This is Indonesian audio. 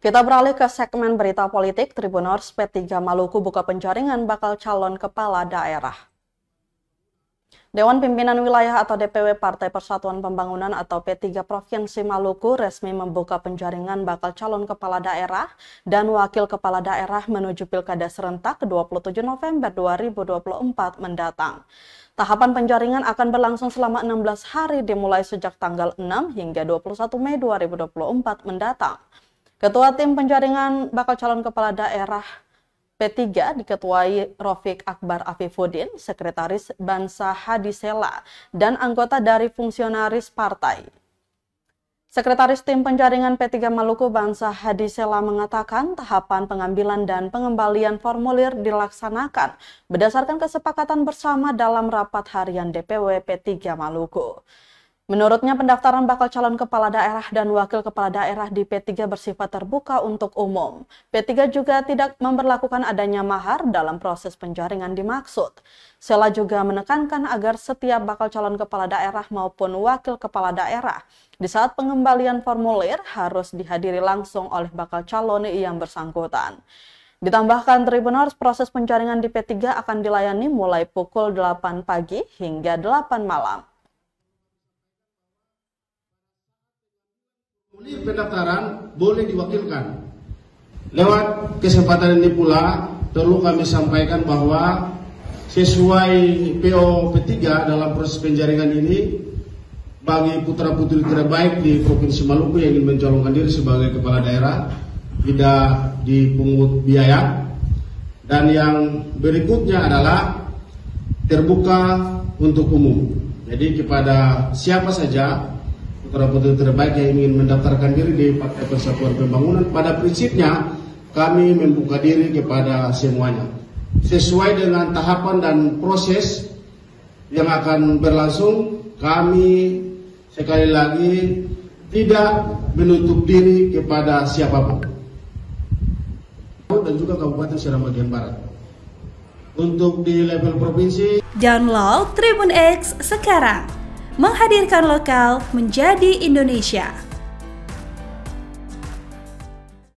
Kita beralih ke segmen berita politik. Tribuners P3 Maluku buka penjaringan bakal calon kepala daerah. Dewan Pimpinan Wilayah atau DPW Partai Persatuan Pembangunan atau P3 Provinsi Maluku resmi membuka penjaringan bakal calon kepala daerah dan wakil kepala daerah menuju Pilkada serentak 27 November 2024 mendatang. Tahapan penjaringan akan berlangsung selama 16 hari dimulai sejak tanggal 6 hingga 21 Mei 2024 mendatang. Ketua Tim Penjaringan bakal calon kepala daerah P3 diketuai Rofiq Akbar Afifuddin, Sekretaris Bansa Hadisela, dan anggota dari fungsionaris partai. Sekretaris Tim Penjaringan P3 Maluku Bansa Hadisela mengatakan tahapan pengambilan dan pengembalian formulir dilaksanakan berdasarkan kesepakatan bersama dalam rapat harian DPW P3 Maluku. Menurutnya pendaftaran bakal calon kepala daerah dan wakil kepala daerah di P3 bersifat terbuka untuk umum. P3 juga tidak memberlakukan adanya mahar dalam proses penjaringan dimaksud. Sela juga menekankan agar setiap bakal calon kepala daerah maupun wakil kepala daerah di saat pengembalian formulir harus dihadiri langsung oleh bakal calon yang bersangkutan. Ditambahkan Tribuners, proses penjaringan di P3 akan dilayani mulai pukul 8 pagi hingga 8 malam. Pendaftaran boleh diwakilkan. Lewat kesempatan ini pula perlu kami sampaikan bahwa sesuai PO P3 dalam proses penjaringan ini bagi putra-putri terbaik di Provinsi Maluku yang ingin mencalonkan diri sebagai kepala daerah tidak dipungut biaya, dan yang berikutnya adalah terbuka untuk umum. Jadi kepada siapa saja putra-putri terbaik yang ingin mendaftarkan diri di Partai Persatuan Pembangunan, pada prinsipnya kami membuka diri kepada semuanya sesuai dengan tahapan dan proses yang akan berlangsung. Kami sekali lagi tidak menutup diri kepada siapapun, dan juga Kabupaten Seram bagian Barat. Untuk di level provinsi, download Tribun X sekarang. Menghadirkan lokal menjadi Indonesia.